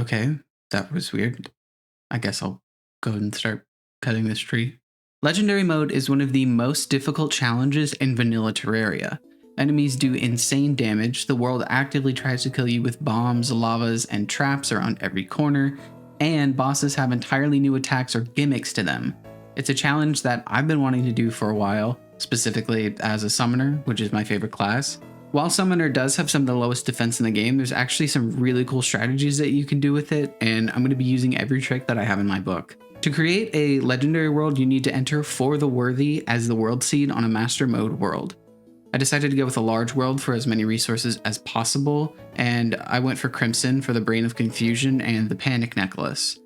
Okay, that was weird. I guess I'll go ahead and start cutting this tree. Legendary mode is one of the most difficult challenges in vanilla Terraria. Enemies do insane damage, the world actively tries to kill you with bombs, lavas, and traps around every corner, and bosses have entirely new attacks or gimmicks to them. It's a challenge that I've been wanting to do for a while, specifically as a summoner, which is my favorite class. While Summoner does have some of the lowest defense in the game, there's actually some really cool strategies that you can do with it, and I'm going to be using every trick that I have in my book. To create a legendary world, you need to enter For the Worthy as the world seed on a master mode world. I decided to go with a large world for as many resources as possible, and I went for Crimson for the Brain of Confusion and the Panic Necklace.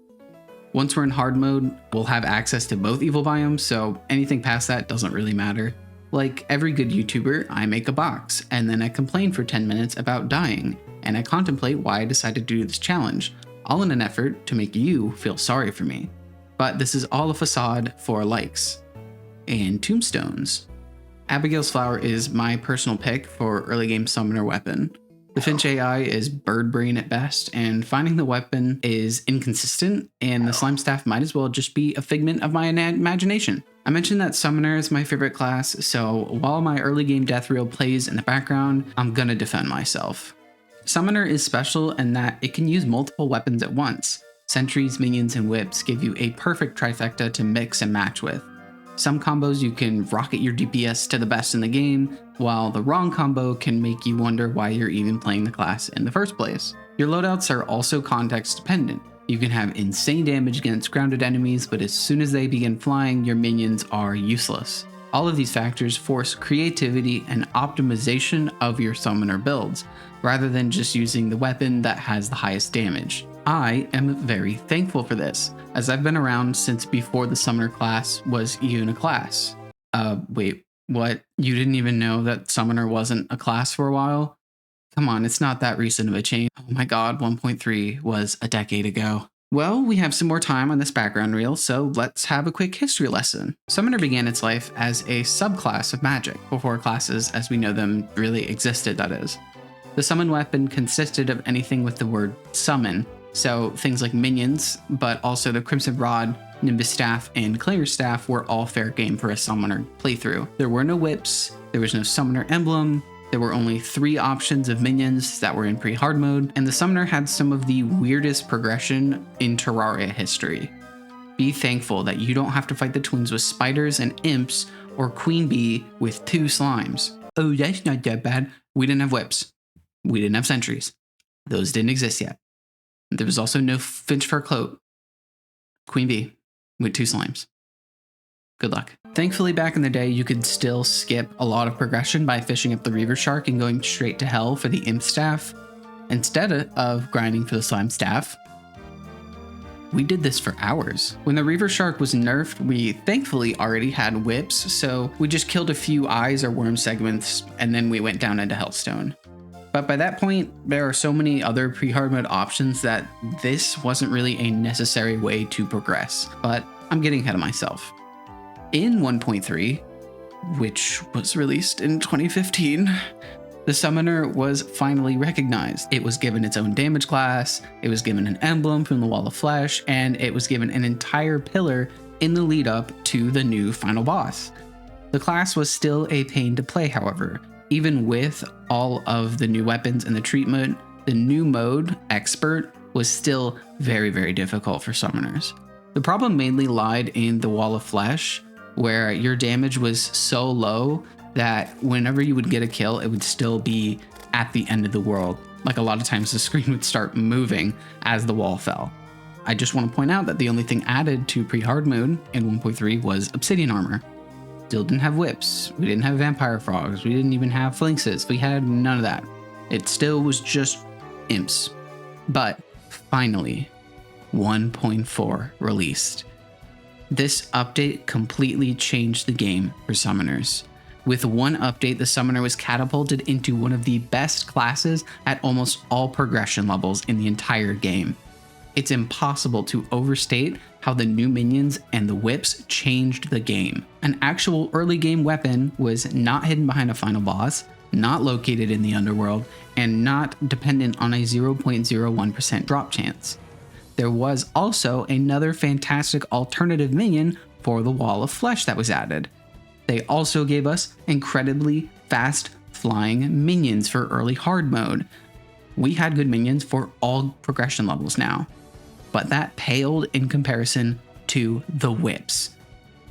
Once we're in hard mode, we'll have access to both evil biomes, so anything past that doesn't really matter. Like every good YouTuber, I make a box, and then I complain for 10 minutes about dying, and I contemplate why I decided to do this challenge, all in an effort to make you feel sorry for me. But this is all a facade for likes. And tombstones. Abigail's Flower is my personal pick for early game summoner weapon. The Finch AI is bird brain at best, and finding the weapon is inconsistent, and the slime staff might as well just be a figment of my imagination. I mentioned that Summoner is my favorite class, so while my early game death reel plays in the background, I'm gonna defend myself. Summoner is special in that it can use multiple weapons at once. Sentries, minions, and whips give you a perfect trifecta to mix and match with. Some combos you can rocket your DPS to the best in the game, while the wrong combo can make you wonder why you're even playing the class in the first place. Your loadouts are also context dependent. You can have insane damage against grounded enemies, but as soon as they begin flying, your minions are useless. All of these factors force creativity and optimization of your summoner builds, rather than just using the weapon that has the highest damage. I am very thankful for this, as I've been around since before the summoner class was even a class. Wait, what? You didn't even know that summoner wasn't a class for a while? Come on, it's not that recent of a change. Oh my god, 1.3 was a decade ago. Well, we have some more time on this background reel, so let's have a quick history lesson. Summoner began its life as a subclass of magic, before classes as we know them really existed, that is. The summon weapon consisted of anything with the word summon, so things like minions, but also the Crimson Rod, Nimbus Staff, and Clanger Staff were all fair game for a summoner playthrough. There were no whips, there was no summoner emblem, there were only 3 options of minions that were in pre-hard mode, and the summoner had some of the weirdest progression in Terraria history. Be thankful that you don't have to fight the twins with spiders and imps, or Queen Bee with 2 slimes. Oh, that's not that bad. We didn't have whips. We didn't have sentries. Those didn't exist yet. There was also no Finch Fur Cloak. Queen Bee with 2 slimes. Good luck. Thankfully, back in the day, you could still skip a lot of progression by fishing up the Reaver Shark and going straight to hell for the Imp Staff. Instead of grinding for the Slime Staff, we did this for hours. When the Reaver Shark was nerfed, we thankfully already had whips, so we just killed a few eyes or worm segments, and then we went down into Hellstone. But by that point, there are so many other pre-hard mode options that this wasn't really a necessary way to progress, but I'm getting ahead of myself. In 1.3, which was released in 2015, the summoner was finally recognized. It was given its own damage class, it was given an emblem from the Wall of Flesh, and it was given an entire pillar in the lead up to the new final boss. The class was still a pain to play, however. Even with all of the new weapons and the treatment, the new mode, Expert, was still very, very difficult for summoners. The problem mainly lied in the Wall of Flesh, where your damage was so low that whenever you would get a kill, it would still be at the end of the world. Like a lot of times the screen would start moving as the wall fell. I just want to point out that the only thing added to pre-hard mode in 1.3 was obsidian armor. Still didn't have whips, we didn't have vampire frogs, we didn't even have flinxes, we had none of that. It still was just imps. But finally, 1.4 released. This update completely changed the game for summoners. With one update, the summoner was catapulted into one of the best classes at almost all progression levels in the entire game. It's impossible to overstate how the new minions and the whips changed the game. An actual early game weapon was not hidden behind a final boss, not located in the underworld, and not dependent on a 0.01% drop chance. there was also another fantastic alternative minion for the Wall of Flesh that was added. They also gave us incredibly fast flying minions for early hard mode. We had good minions for all progression levels now, but that paled in comparison to the whips.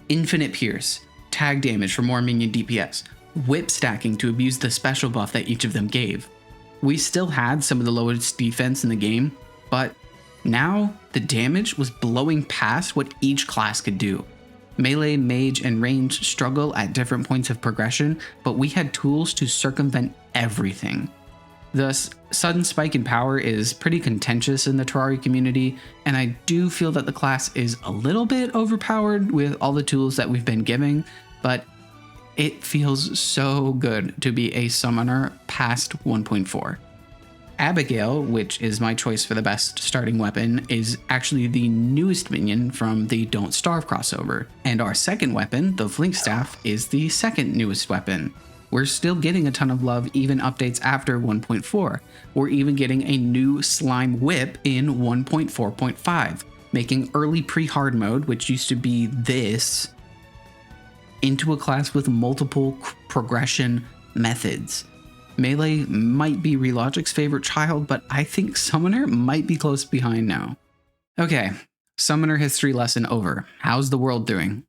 Infinite Pierce, tag damage for more minion DPS, whip stacking to abuse the special buff that each of them gave. We still had some of the lowest defense in the game, but now the damage was blowing past what each class could do. Melee, mage, and range struggle at different points of progression, but we had tools to circumvent everything. The sudden spike in power is pretty contentious in the Terraria community, and I do feel that the class is a little bit overpowered with all the tools that we've been giving, but it feels so good to be a summoner past 1.4. Abigail, which is my choice for the best starting weapon, is actually the newest minion from the Don't Starve crossover, and our second weapon, the Flink Staff, is the second newest weapon. We're still getting a ton of love even updates after 1.4. We're even getting a new slime whip in 1.4.5, making early pre-hard mode, which used to be this, into a class with multiple progression methods. Melee might be Relogic's favorite child, but I think Summoner might be close behind now. Okay, Summoner history lesson over. How's the world doing?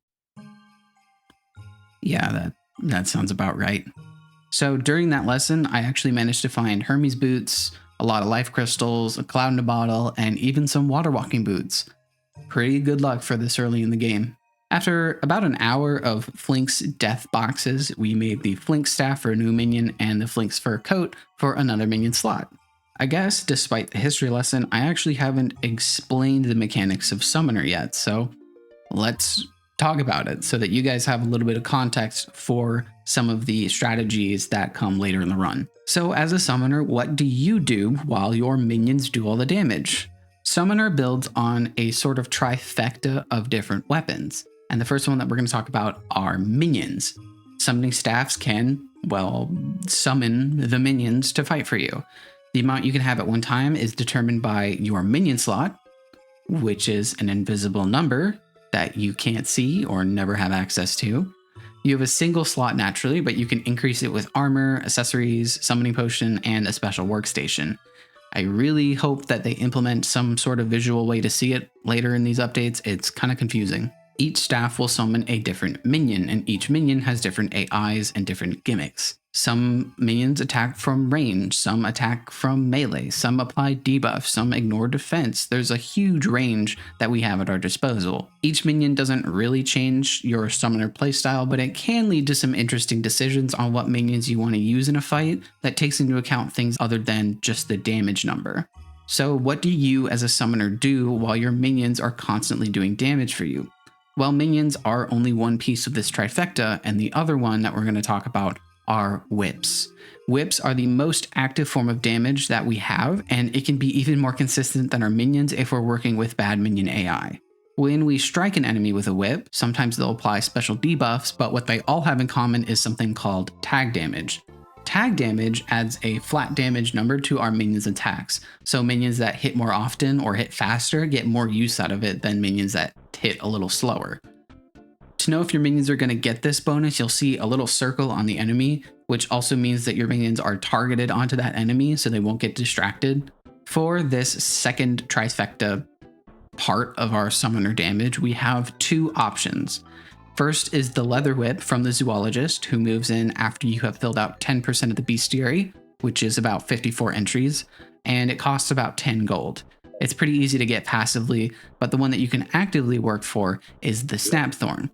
Yeah, that sounds about right. So during that lesson, I actually managed to find Hermes boots, a lot of life crystals, a cloud in a bottle, and even some water walking boots. Pretty good luck for this early in the game. After about an hour of Flink's death boxes, we made the Flink Staff for a new minion and the Flink's fur coat for another minion slot. I guess, despite the history lesson, I actually haven't explained the mechanics of Summoner yet, so let's talk about it so that you guys have a little bit of context for some of the strategies that come later in the run. So as a Summoner, what do you do while your minions do all the damage? Summoner builds on a sort of trifecta of different weapons. And the first one that we're going to talk about are minions. Summoning staffs can, well, summon the minions to fight for you. The amount you can have at one time is determined by your minion slot, which is an invisible number that you can't see or never have access to. You have a single slot naturally, but you can increase it with armor, accessories, summoning potion, and a special workstation. I really hope that they implement some sort of visual way to see it later in these updates. It's kind of confusing. Each staff will summon a different minion, and each minion has different AIs and different gimmicks. Some minions attack from range, some attack from melee, some apply debuffs, some ignore defense. There's a huge range that we have at our disposal. Each minion doesn't really change your summoner playstyle, but it can lead to some interesting decisions on what minions you want to use in a fight that takes into account things other than just the damage number. So what do you as a summoner do while your minions are constantly doing damage for you? Well, minions are only one piece of this trifecta, and the other one that we're going to talk about are whips. Whips are the most active form of damage that we have, and it can be even more consistent than our minions if we're working with bad minion AI. When we strike an enemy with a whip, sometimes they'll apply special debuffs, but what they all have in common is something called tag damage. Tag damage adds a flat damage number to our minions' attacks, so minions that hit more often or hit faster get more use out of it than minions that hit a little slower. To know if your minions are going to get this bonus, you'll see a little circle on the enemy, which also means that your minions are targeted onto that enemy so they won't get distracted. For this second trifecta part of our summoner damage, we have two options. First is the Leather Whip from the Zoologist, who moves in after you have filled out 10% of the bestiary, which is about 54 entries, and it costs about 10 gold. It's pretty easy to get passively, but the one that you can actively work for is the Snapthorn.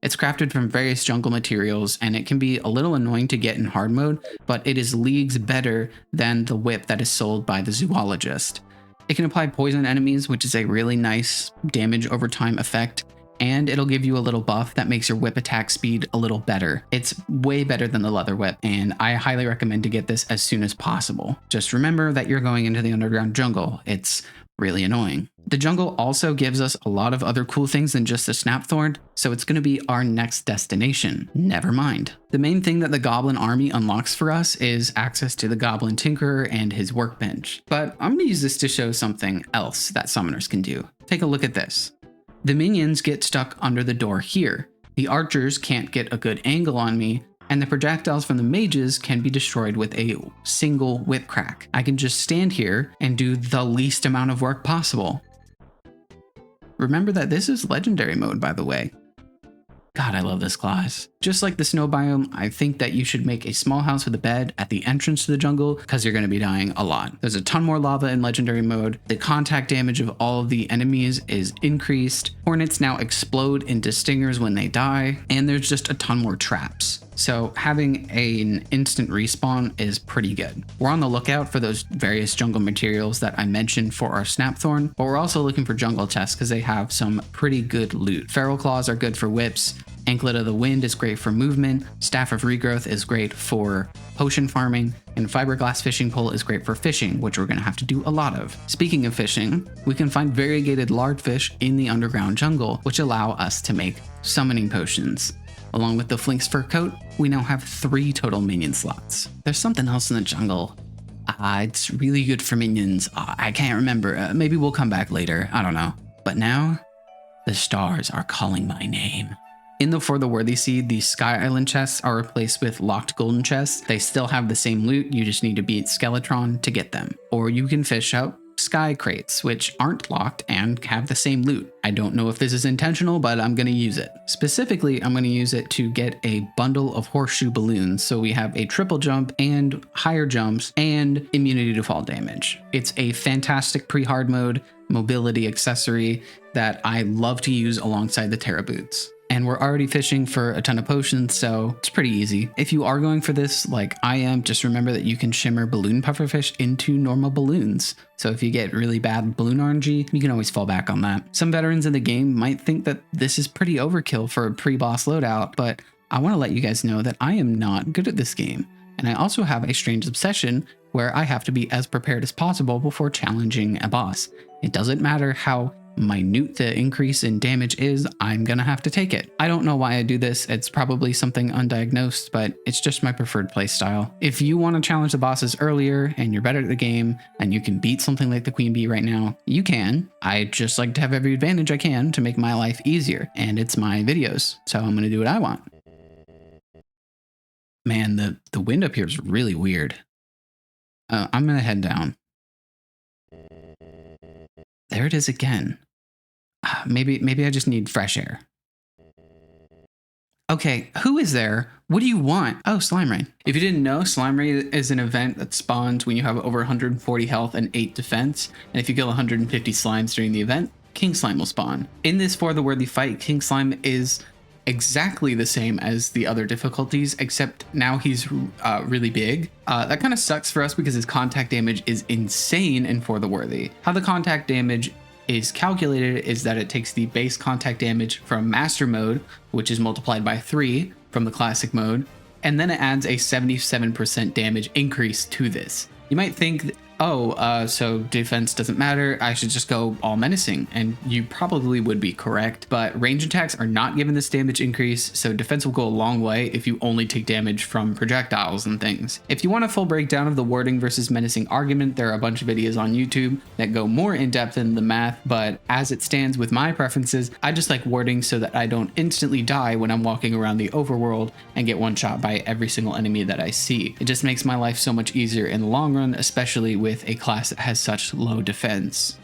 It's crafted from various jungle materials, and it can be a little annoying to get in hard mode, but it is leagues better than the whip that is sold by the Zoologist. It can apply poison enemies, which is a really nice damage over time effect, and it'll give you a little buff that makes your whip attack speed a little better. It's way better than the Leather Whip, and I highly recommend to get this as soon as possible. Just remember that you're going into the underground jungle. It's really annoying. The jungle also gives us a lot of other cool things than just the snapthorn, so it's going to be our next destination. Never mind. The main thing that the goblin army unlocks for us is access to the goblin tinkerer and his workbench. But I'm going to use this to show something else that summoners can do. Take a look at this. The minions get stuck under the door here. The archers can't get a good angle on me, and the projectiles from the mages can be destroyed with a single whip crack. I can just stand here and do the least amount of work possible. Remember that this is legendary mode, by the way. God, I love this class. Just like the snow biome, I think that you should make a small house with a bed at the entrance to the jungle because you're going to be dying a lot. There's a ton more lava in legendary mode. The contact damage of all of the enemies is increased. Hornets now explode into stingers when they die, and there's just a ton more traps. So having an instant respawn is pretty good. We're on the lookout for those various jungle materials that I mentioned for our snapthorn, but we're also looking for jungle chests because they have some pretty good loot. Feral claws are good for whips. Anklet of the Wind is great for movement. Staff of Regrowth is great for potion farming, and fiberglass fishing pole is great for fishing, which we're going to have to do a lot of. Speaking of fishing, we can find variegated lardfish in the underground jungle, which allow us to make summoning potions. Along with the Flink's fur coat, we now have 3 total minion slots. There's something else in the jungle. It's really good for minions. I can't remember. Maybe we'll come back later. I don't know. But now, the stars are calling my name. In the For the Worthy Seed, the Sky Island chests are replaced with locked golden chests. They still have the same loot, you just need to beat Skeletron to get them. Or you can fish out sky crates, which aren't locked and have the same loot. I don't know if this is intentional, but I'm going to use it. Specifically, I'm going to use it to get a bundle of horseshoe balloons, so we have a triple jump and higher jumps and immunity to fall damage. It's a fantastic pre-hard mode mobility accessory that I love to use alongside the Terra boots. And we're already fishing for a ton of potions, so it's pretty easy. If you are going for this, like I am, just remember that you can shimmer balloon pufferfish into normal balloons. So if you get really bad balloon RNG, you can always fall back on that. Some veterans in the game might think that this is pretty overkill for a pre-boss loadout, but I want to let you guys know that I am not good at this game. And I also have a strange obsession where I have to be as prepared as possible before challenging a boss. It doesn't matter how minute the increase in damage is, I'm gonna have to take it. I don't know why I do this. It's probably something undiagnosed, but it's just my preferred playstyle. If you want to challenge the bosses earlier and you're better at the game and you can beat something like the Queen Bee right now, you can. I just like to have every advantage I can to make my life easier, and it's my videos, so I'm gonna do what I want. Man, the wind up here is really weird. I'm gonna head down. There it is again. Maybe I just need fresh air. Okay, who is there? What do you want? Oh, Slime Rain. If you didn't know, Slime Rain is an event that spawns when you have over 140 health and 8 defense. And if you kill 150 slimes during the event, King Slime will spawn. In this For the Worthy fight, King Slime is exactly the same as the other difficulties, except now he's really big. That kind of sucks for us because his contact damage is insane in For the Worthy. How the contact damage is calculated is that it takes the base contact damage from Master Mode, which is multiplied by 3 from the Classic Mode, and then it adds a 77% damage increase to this. You might think, so defense doesn't matter, I should just go all menacing, and you probably would be correct, but range attacks are not given this damage increase, so defense will go a long way if you only take damage from projectiles and things. If you want a full breakdown of the warding versus menacing argument, there are a bunch of videos on YouTube that go more in depth in the math, but as it stands with my preferences, I just like warding so that I don't instantly die when I'm walking around the overworld and get one shot by every single enemy that I see. It just makes my life so much easier in the long run, especially with a class that has such low defense.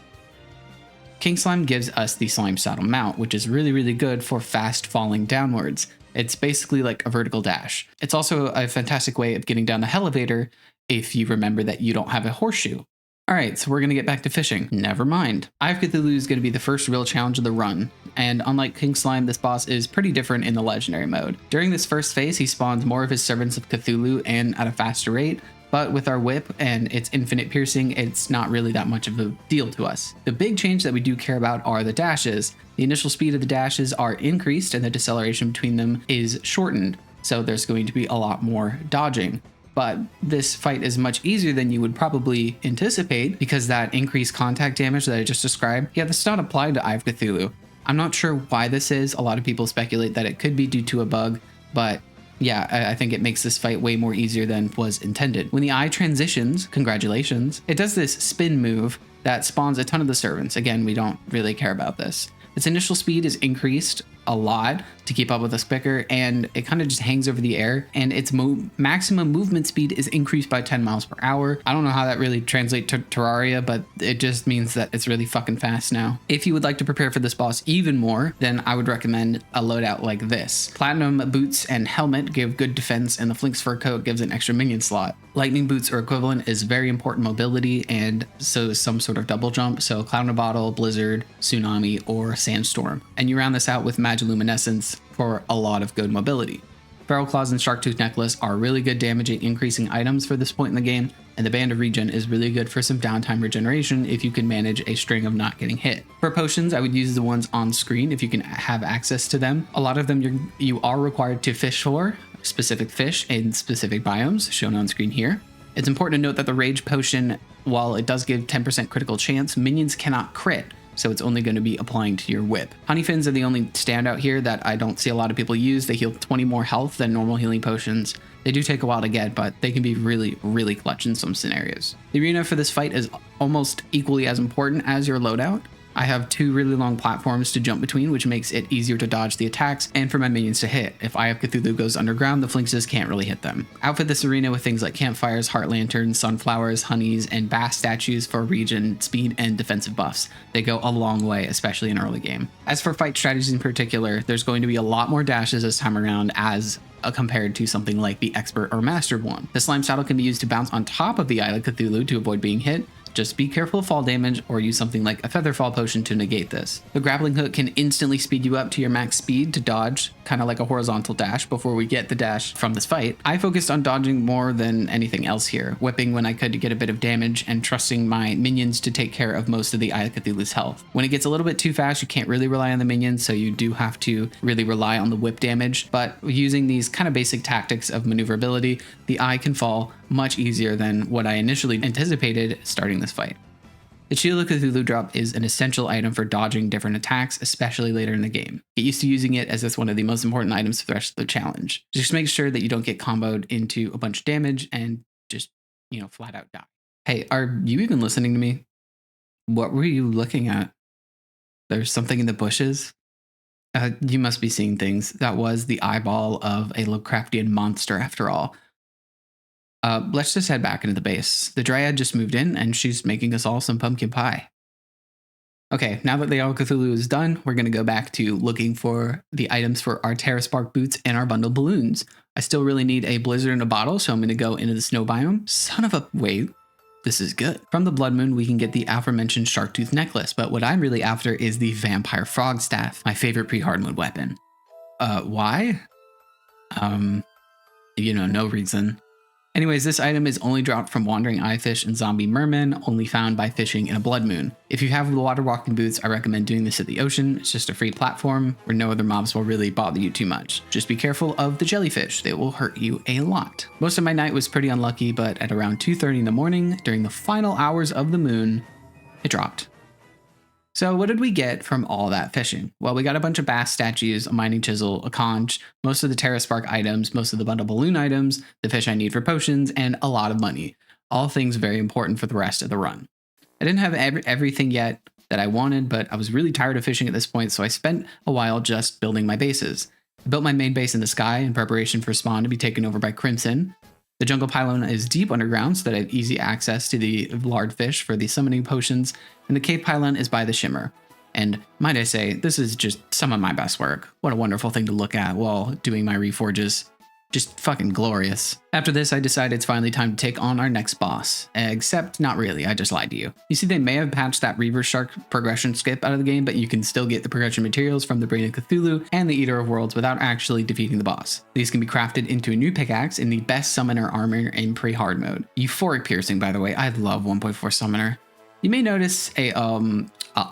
King Slime gives us the Slime Saddle Mount, which is really good for fast falling downwards. It's basically like a vertical dash. It's also a fantastic way of getting down the elevator if you remember that you don't have a horseshoe. Alright, so we're going to get back to fishing. Never mind. Eye of Cthulhu is going to be the first real challenge of the run, and unlike King Slime, this boss is pretty different in the legendary mode. During this first phase, he spawns more of his Servants of Cthulhu and at a faster rate, but with our whip and its infinite piercing, it's not really that much of a deal to us. The big change that we do care about are the dashes. The initial speed of the dashes are increased and the deceleration between them is shortened, so there's going to be a lot more dodging. but this fight is much easier than you would probably anticipate because that increased contact damage that I just described, yeah, that's not applied to Eye of Cthulhu. I'm not sure why this is. A lot of people speculate that it could be due to a bug, but yeah, I think it makes this fight way more easier than was intended. When the eye transitions, congratulations, it does this spin move that spawns a ton of the servants. Again, we don't really care about this. Its initial speed is increased a lot to keep up with the spicker, and it kind of just hangs over the air, and its maximum movement speed is increased by 10 miles per hour. I don't know how that really translates to Terraria, but it just means that it's really fucking fast now. If you would like to prepare for this boss even more, then I would recommend a loadout like this. Platinum boots and helmet give good defense, and the Flink's fur coat gives an extra minion slot. Lightning boots or equivalent is very important mobility, and so is some sort of double jump, so Cloud in a Bottle, Blizzard, Tsunami, or Sandstorm. And you round this out with Magiluminescence for a lot of good mobility. Feral Claws and Sharktooth Necklace are really good damage at increasing items for this point in the game, and the Band of Regen is really good for some downtime regeneration if you can manage a string of not getting hit. For potions, I would use the ones on screen if you can have access to them. A lot of them you are required to fish for specific fish in specific biomes, shown on screen here. It's important to note that the Rage Potion, while it does give 10% critical chance, minions cannot crit, so it's only going to be applying to your whip. Honey Fins are the only standout here that I don't see a lot of people use. They heal 20 more health than normal healing potions. They do take a while to get, but they can be really, really clutch in some scenarios. The arena for this fight is almost equally as important as your loadout. I have 2 really long platforms to jump between, which makes it easier to dodge the attacks and for my minions to hit. If Eye of Cthulhu goes underground, the Flinxes can't really hit them. Outfit this arena with things like campfires, heart lanterns, sunflowers, honeys, and bass statues for regen, speed, and defensive buffs. They go a long way, especially in early game. As for fight strategies in particular, there's going to be a lot more dashes this time around as compared to something like the Expert or Mastered one. The Slime Saddle can be used to bounce on top of the Eye of Cthulhu to avoid being hit. Just be careful of fall damage or use something like a Feather Fall potion to negate this. The Grappling Hook can instantly speed you up to your max speed to dodge, kind of like a horizontal dash before we get the dash from this fight. I focused on dodging more than anything else here, whipping when I could to get a bit of damage and trusting my minions to take care of most of the Eye of Cthulhu's health. When it gets a little bit too fast, you can't really rely on the minions, so you do have to really rely on the whip damage, but using these kind of basic tactics of maneuverability, the Eye can fall much easier than what I initially anticipated starting this fight. The Shield of Cthulhu drop is an essential item for dodging different attacks, especially later in the game. Get used to using it as it's one of the most important items for the rest of the challenge. Just make sure that you don't get comboed into a bunch of damage and just, flat out die. Hey, are you even listening to me? What were you looking at? There's something in the bushes? You must be seeing things. That was the eyeball of a Lovecraftian monster after all. Let's just head back into the base. The Dryad just moved in, and she's making us all some pumpkin pie. Okay, now that the Eye of Cthulhu is done, we're going to go back to looking for the items for our Terraspark boots and our bundle balloons. I still really need a Blizzard in a bottle, so I'm going to go into the snow biome. Son of a... wait, this is good. From the Blood Moon, we can get the aforementioned Sharktooth Necklace, but what I'm really after is the Vampire Frog Staff, my favorite PreHardmode weapon. Why? No reason. Anyways, this item is only dropped from Wandering Eyefish and Zombie Merman, only found by fishing in a Blood Moon. If you have the water walking boots, I recommend doing this at the ocean. It's just a free platform where no other mobs will really bother you too much. Just be careful of the jellyfish, they will hurt you a lot. Most of my night was pretty unlucky, but at around 2:30 in the morning, during the final hours of the moon, it dropped. So what did we get from all that fishing? Well, we got a bunch of bass statues, a mining chisel, a conch, most of the Terraspark items, most of the bundle balloon items, the fish I need for potions, and a lot of money. All things very important for the rest of the run. I didn't have everything yet that I wanted, but I was really tired of fishing at this point, so I spent a while just building my bases. I built my main base in the sky in preparation for spawn to be taken over by Crimson. The jungle pylon is deep underground so that I have easy access to the lard fish for the summoning potions, and the cave pylon is by the shimmer. And might I say, this is just some of my best work. What a wonderful thing to look at while doing my reforges. Just fucking glorious. After this, I decided it's finally time to take on our next boss. Except not really, I just lied to you. You see, they may have patched that Reaver Shark progression skip out of the game, but you can still get the progression materials from the Brain of Cthulhu and the Eater of Worlds without actually defeating the boss. These can be crafted into a new pickaxe in the best summoner armor in PreHardmode. Euphoric Piercing, by the way, I love 1.4 summoner. You may notice a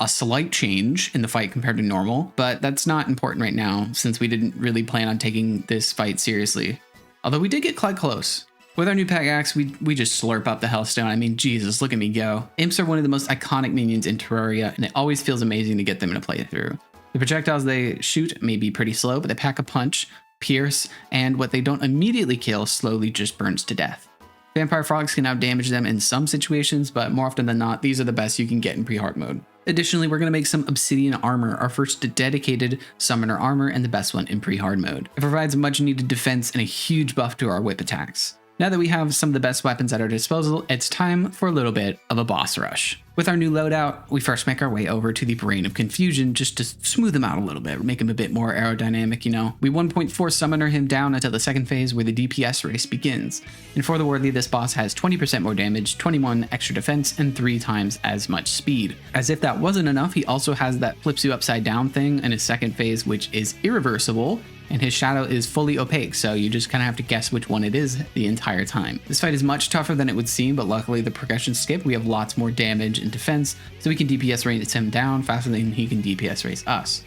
slight change in the fight compared to normal, but that's not important right now since we didn't really plan on taking this fight seriously. Although we did get quite close. With our new pickaxe, we just slurp up the Hellstone. I mean, Jesus, look at me go. Imps are one of the most iconic minions in Terraria, and it always feels amazing to get them in a playthrough. The projectiles they shoot may be pretty slow, but they pack a punch, pierce, and what they don't immediately kill slowly just burns to death. Vampire frogs can out-damage them in some situations, but more often than not, these are the best you can get in pre-hard mode. Additionally, we're going to make some obsidian armor, our first dedicated summoner armor and the best one in pre-hard mode. It provides much needed defense and a huge buff to our whip attacks. Now that we have some of the best weapons at our disposal, it's time for a little bit of a boss rush. With our new loadout, we first make our way over to the Brain of Confusion just to smooth him out a little bit, make him a bit more aerodynamic, you know. We 1.4 summoner him down until the second phase where the DPS race begins. And for the worthy, this boss has 20% more damage, 21 extra defense, and 3 times as much speed. As if that wasn't enough, he also has that flips you upside down thing in his second phase, which is irreversible, and his shadow is fully opaque, so you just kind of have to guess which one it is the entire time. This fight is much tougher than it would seem, but luckily the progression skip, we have lots more damage and defense, so we can DPS race him down faster than he can DPS race us.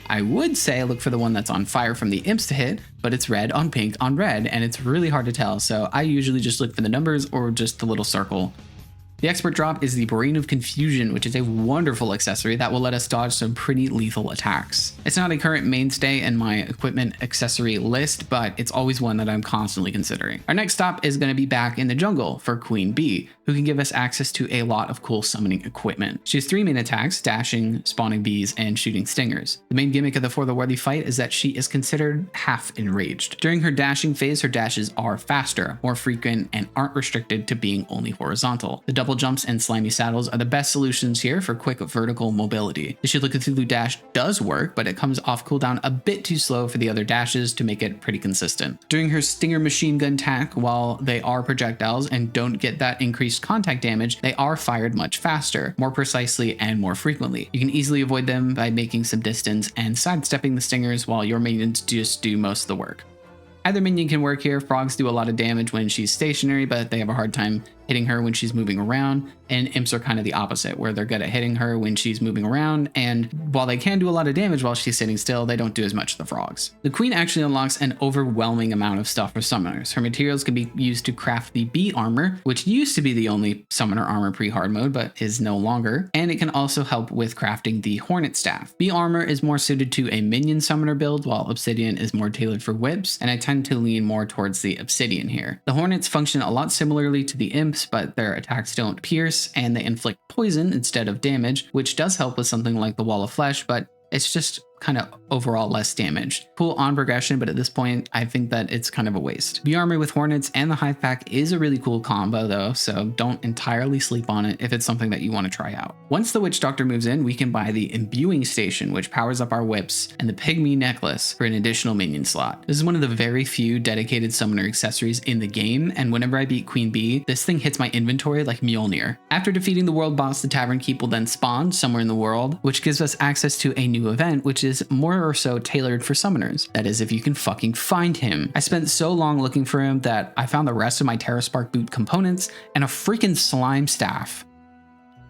I would say look for the one that's on fire from the imps to hit, but it's red on pink on red, and it's really hard to tell, so I usually just look for the numbers or just the little circle. The expert drop is the Brain of Confusion, which is a wonderful accessory that will let us dodge some pretty lethal attacks. It's not a current mainstay in my equipment accessory list, but it's always one that I'm constantly considering. Our next stop is going to be back in the jungle for Queen Bee, who can give us access to a lot of cool summoning equipment. She has 3 main attacks: dashing, spawning bees, and shooting stingers. The main gimmick of the For the Worthy fight is that she is considered half enraged. During her dashing phase, her dashes are faster, more frequent, and aren't restricted to being only horizontal. The double jumps and slimy saddles are the best solutions here for quick vertical mobility. The Shield of Cthulhu dash does work, but it comes off cooldown a bit too slow for the other dashes to make it pretty consistent. During her stinger machine gun attack, while they are projectiles and don't get that increased contact damage, they are fired much faster, more precisely, and more frequently. You can easily avoid them by making some distance and sidestepping the stingers while your minions just do most of the work. Either minion can work here. Frogs do a lot of damage when she's stationary, but they have a hard time hitting her when she's moving around, and imps are kind of the opposite, where they're good at hitting her when she's moving around, and while they can do a lot of damage while she's sitting still, they don't do as much to the frogs. The queen actually unlocks an overwhelming amount of stuff for summoners. Her materials can be used to craft the bee armor, which used to be the only summoner armor pre-hard mode, but is no longer, and it can also help with crafting the hornet staff. Bee armor is more suited to a minion summoner build, while obsidian is more tailored for whips, and I tend to lean more towards the obsidian here. The hornets function a lot similarly to the imps, but their attacks don't pierce and they inflict poison instead of damage, which does help with something like the Wall of Flesh, but it's just kind of overall less damage. Cool on progression, but at this point, I think that it's kind of a waste. Bee armor with hornets and the hive pack is a really cool combo though, so don't entirely sleep on it if it's something that you want to try out. Once the witch doctor moves in, we can buy the imbuing station, which powers up our whips, and the pygmy necklace for an additional minion slot. This is one of the very few dedicated summoner accessories in the game, and whenever I beat Queen Bee, this thing hits my inventory like Mjolnir. After defeating the world boss, the Tavern Keep will then spawn somewhere in the world, which gives us access to a new event, which is more or so tailored for summoners. That is, if you can fucking find him. I spent so long looking for him that I found the rest of my TerraSpark boot components and a freaking slime staff.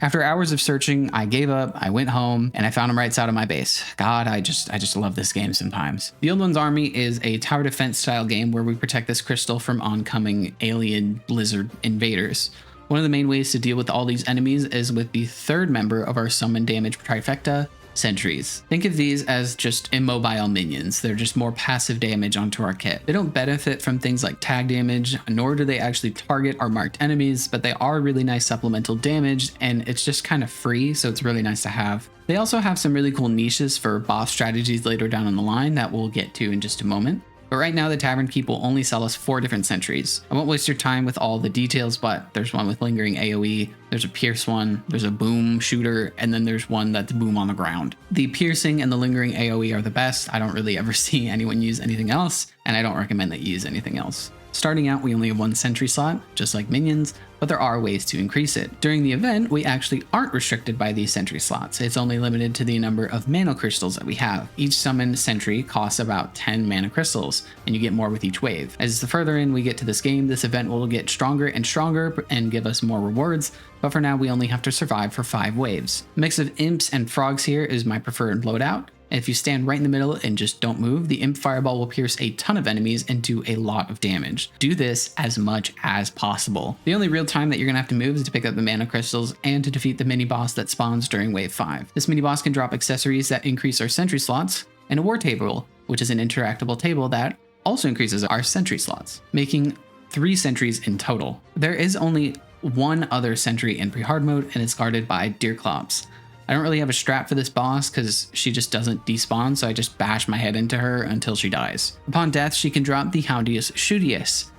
After hours of searching, I gave up, I went home, and I found him right side of my base. God, I just love this game sometimes. The Old One's Army is a tower defense style game where we protect this crystal from oncoming alien blizzard invaders. One of the main ways to deal with all these enemies is with the third member of our summon damage trifecta, sentries. Think of these as just immobile minions. They're just more passive damage onto our kit. They don't benefit from things like tag damage, nor do they actually target our marked enemies, but they are really nice supplemental damage, and it's just kind of free, so it's really nice to have. They also have some really cool niches for boss strategies later down on the line that we'll get to in just a moment. But right now, the Tavern Keep will only sell us 4 different sentries. I won't waste your time with all the details, but there's one with lingering AoE, there's a pierce one, there's a boom shooter, and then there's one that's boom on the ground. The piercing and the lingering AoE are the best. I don't really ever see anyone use anything else, and I don't recommend that you use anything else. Starting out, we only have 1 sentry slot, just like minions, but there are ways to increase it. During the event, we actually aren't restricted by these sentry slots. It's only limited to the number of mana crystals that we have. Each summoned sentry costs about 10 mana crystals, and you get more with each wave. As the further in we get to this game, this event will get stronger and stronger and give us more rewards, but for now we only have to survive for 5 waves. A mix of imps and frogs here is my preferred loadout. And if you stand right in the middle and just don't move, the imp fireball will pierce a ton of enemies and do a lot of damage. Do this as much as possible. The only real time that you're gonna have to move is to pick up the mana crystals and to defeat the mini boss that spawns during wave 5. This mini boss can drop accessories that increase our sentry slots, and a war table, which is an interactable table that also increases our sentry slots, making 3 sentries in total. There is only one other sentry in pre-hard mode, and it's guarded by Deerclops. I don't really have a strat for this boss because she just doesn't despawn, so I just bash my head into her until she dies. Upon death, she can drop the Houndius Shootius.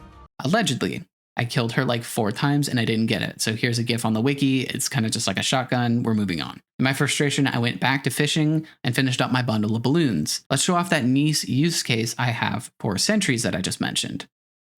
Allegedly. I killed her like 4 times and I didn't get it. So here's a gif on the wiki. It's kind of just like a shotgun. We're moving on. In my frustration, I went back to fishing and finished up my bundle of balloons. Let's show off that nice use case I have for sentries that I just mentioned.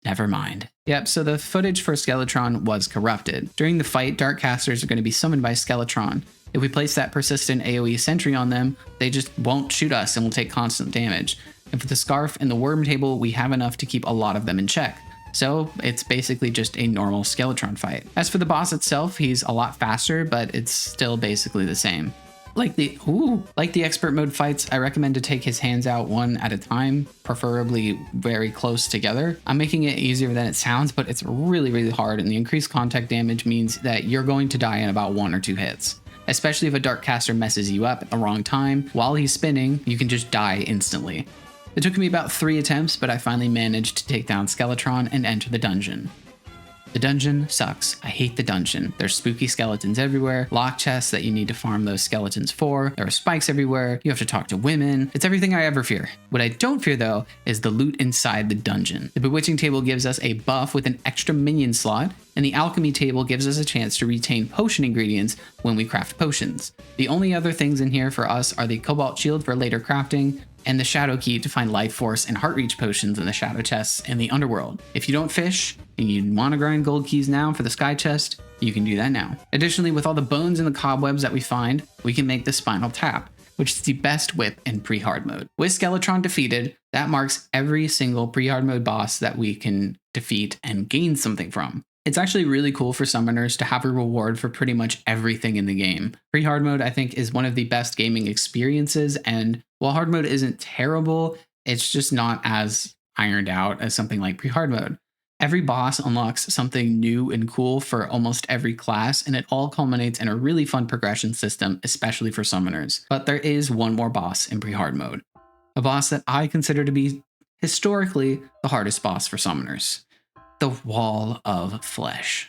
Never mind. Yep, so the footage for Skeletron was corrupted. During the fight, Dark Casters are going to be summoned by Skeletron. If we place that persistent AoE sentry on them, they just won't shoot us and will take constant damage. And for the Scarf and the Worm table, we have enough to keep a lot of them in check. So it's basically just a normal Skeletron fight. As for the boss itself, he's a lot faster, but it's still basically the same. Like the expert mode fights, I recommend to take his hands out one at a time, preferably very close together. I'm making it easier than it sounds, but it's really, really hard, and the increased contact damage means that you're going to die in about 1 or 2 hits. Especially if a Dark Caster messes you up at the wrong time. While he's spinning, you can just die instantly. It took me about 3 attempts, but I finally managed to take down Skeletron and enter the dungeon. The dungeon sucks. I hate the dungeon. There's spooky skeletons everywhere, lock chests that you need to farm those skeletons for. There are spikes everywhere. You have to talk to women. It's everything I ever fear. What I don't fear though is the loot inside the dungeon. The bewitching table gives us a buff with an extra minion slot, and the alchemy table gives us a chance to retain potion ingredients when we craft potions. The only other things in here for us are the cobalt shield for later crafting, and the shadow key to find life force and heart reach potions in the shadow chests in the underworld. If you don't fish and you want to grind gold keys now for the sky chest, you can do that now. Additionally, with all the bones and the cobwebs that we find, we can make the spinal tap, which is the best whip in pre-hard mode. With Skeletron defeated, that marks every single pre-hard mode boss that we can defeat and gain something from. It's actually really cool for summoners to have a reward for pretty much everything in the game. Pre-hard mode, I think, is one of the best gaming experiences, and while hard mode isn't terrible, it's just not as ironed out as something like pre-hard mode. Every boss unlocks something new and cool for almost every class, and it all culminates in a really fun progression system, especially for summoners. But there is one more boss in pre-hard mode. A boss that I consider to be historically the hardest boss for summoners. The Wall of Flesh.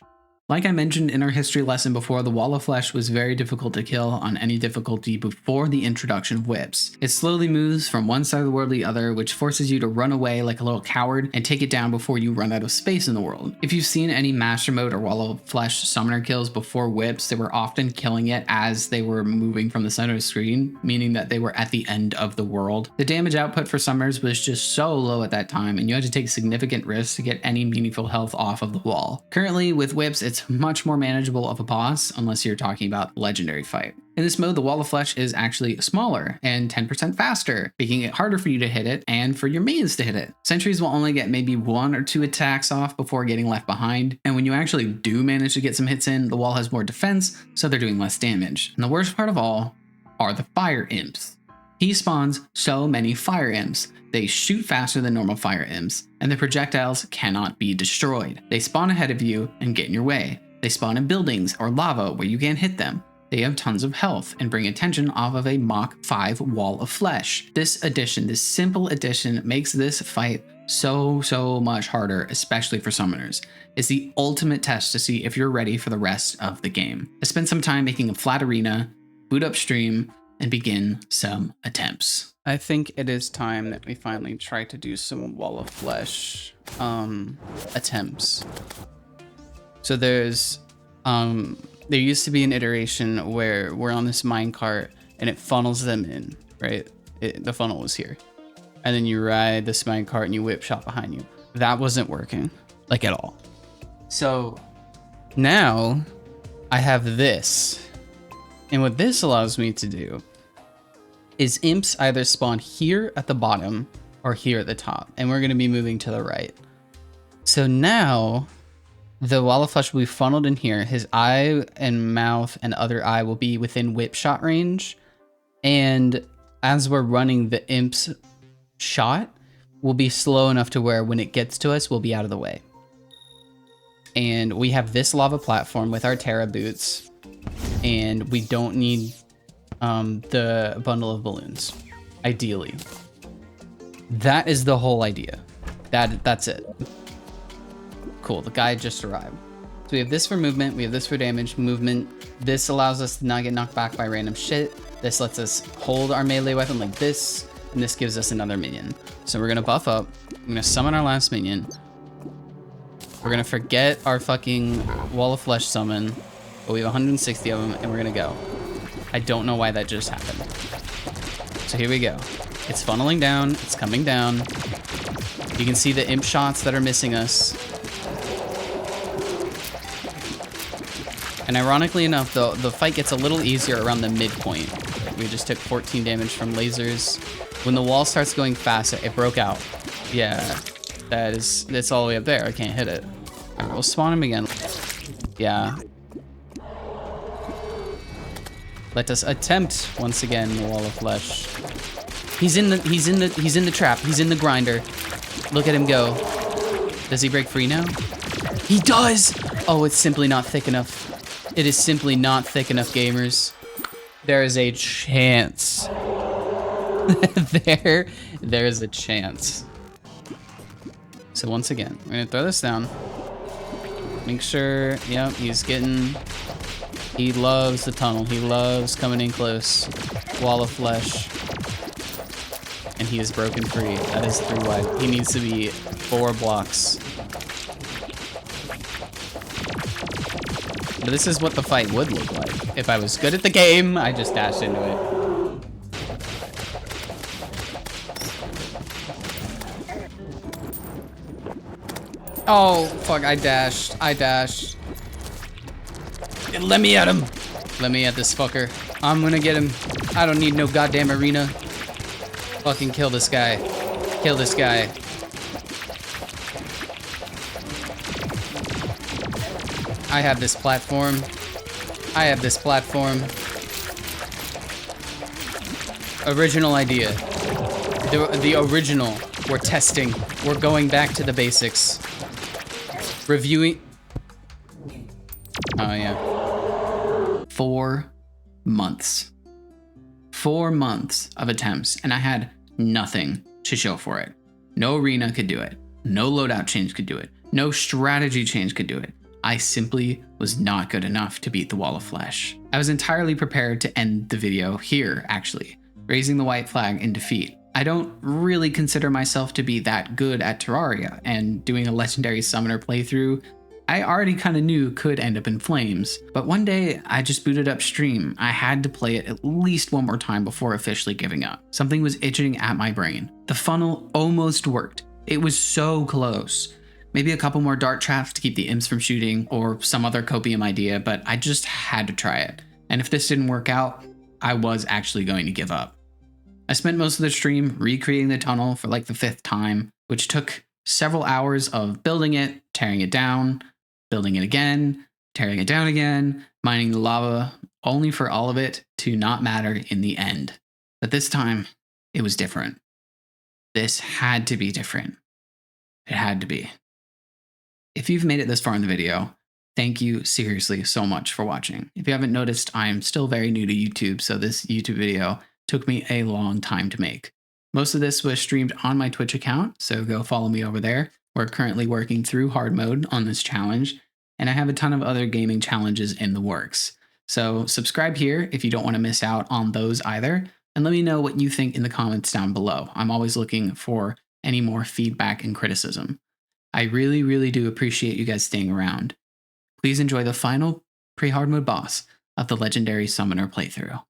Like I mentioned in our history lesson before, the Wall of Flesh was very difficult to kill on any difficulty before the introduction of whips. It slowly moves from one side of the world to the other, which forces you to run away like a little coward and take it down before you run out of space in the world. If you've seen any Master Mode or Wall of Flesh summoner kills before whips, they were often killing it as they were moving from the center of the screen, meaning that they were at the end of the world. The damage output for summoners was just so low at that time, and you had to take significant risks to get any meaningful health off of the wall. Currently, with whips, it's much more manageable of a boss unless you're talking about legendary fight. In this mode, the Wall of Flesh is actually smaller and 10% faster, making it harder for you to hit it and for your minions to hit it. Sentries will only get maybe 1 or 2 attacks off before getting left behind, and when you actually do manage to get some hits in, the wall has more defense, so they're doing less damage. And the worst part of all are the fire imps. He spawns so many fire imps. They shoot faster than normal fire imps, and the projectiles cannot be destroyed. They spawn ahead of you and get in your way. They spawn in buildings or lava where you can't hit them. They have tons of health and bring attention off of a Mach 5 Wall of Flesh. This simple addition makes this fight so much harder, especially for summoners. It's the ultimate test to see if you're ready for the rest of the game. I spent some time making a flat arena, boot up stream, and begin some attempts. I think it is time that we finally try to do some Wall of Flesh attempts. So there used to be an iteration where we're on this minecart and it funnels them in, right? The funnel was here. And then you ride this minecart and you whip shot behind you. That wasn't working, like at all. So now I have this. And what this allows me to do is imps either spawn here at the bottom or here at the top. And we're gonna be moving to the right. So now the Wall of Flesh will be funneled in here. His eye and mouth and other eye will be within whip shot range. And as we're running the imp's shot, will be slow enough to where when it gets to us, we'll be out of the way. And we have this lava platform with our Terra boots, and we don't need the bundle of balloons, ideally. That is the whole idea. That's it. Cool, the guy just arrived. So we have this for movement, we have this for damage, movement. This allows us to not get knocked back by random shit. This lets us hold our melee weapon like this, and this gives us another minion. So we're gonna buff up, I'm gonna summon our last minion. We're gonna forget our fucking Wall of Flesh summon, but we have 160 of them, and we're gonna go. I don't know why that just happened. So here we go. It's funneling down, it's coming down. You can see the imp shots that are missing us. And ironically enough, the fight gets a little easier around the midpoint. We just took 14 damage from lasers. When the wall starts going fast, it broke out. Yeah, that's all the way up there. I can't hit it. All right, we'll spawn him again. Yeah. Let us attempt once again the Wall of Flesh. He's in the trap. He's in the grinder. Look at him go. Does he break free now? He does! Oh, it's simply not thick enough. It is simply not thick enough, gamers. There is a chance. There's a chance. So once again, we're gonna throw this down. Make sure, yep, he loves the tunnel. He loves coming in close. Wall of Flesh. And he is broken free. That is 3 wide. He needs to be 4 blocks. But this is what the fight would look like. If I was good at the game, I just dashed into it. Oh, fuck, I dashed. Let me at him. Let me at this fucker. I'm gonna get him. I don't need no goddamn arena. Fucking kill this guy. Kill this guy. I have this platform. Original idea. The original. We're testing. We're going back to the basics. Reviewing. Oh, yeah. 4 months. 4 months of attempts, and I had nothing to show for it. No arena could do it. No loadout change could do it. No strategy change could do it. I simply was not good enough to beat the Wall of Flesh. I was entirely prepared to end the video here, actually, raising the white flag in defeat. I don't really consider myself to be that good at Terraria, and doing a legendary summoner playthrough, I already kind of knew could end up in flames. But one day, I just booted up stream. I had to play it at least one more time before officially giving up. Something was itching at my brain. The funnel almost worked. It was so close. Maybe a couple more dart traps to keep the imps from shooting, or some other copium idea, but I just had to try it. And if this didn't work out, I was actually going to give up. I spent most of the stream recreating the tunnel for like the 5th time, which took several hours of building it, tearing it down, building it again, tearing it down again, mining the lava, only for all of it to not matter in the end. But this time, it was different. This had to be different. It had to be. If you've made it this far in the video, thank you seriously so much for watching. If you haven't noticed, I'm still very new to YouTube, so this YouTube video took me a long time to make. Most of this was streamed on my Twitch account, so go follow me over there. We're currently working through hard mode on this challenge, and I have a ton of other gaming challenges in the works. So subscribe here if you don't want to miss out on those either, and let me know what you think in the comments down below. I'm always looking for any more feedback and criticism. I really, really do appreciate you guys staying around. Please enjoy the final PreHardmode boss of the legendary summoner playthrough.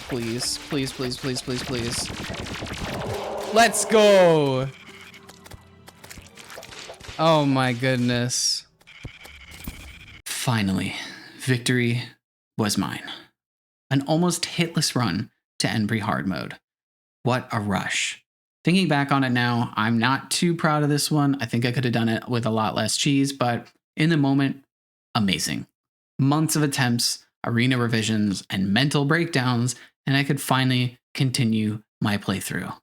please. Please, please, please, please, please. Let's go. Oh my goodness. Finally, victory was mine. An almost hitless run to end PreHardmode. What a rush. Thinking back on it now, I'm not too proud of this one. I think I could have done it with a lot less cheese, but in the moment, amazing. Months of attempts, arena revisions, and mental breakdowns, and I could finally continue my playthrough.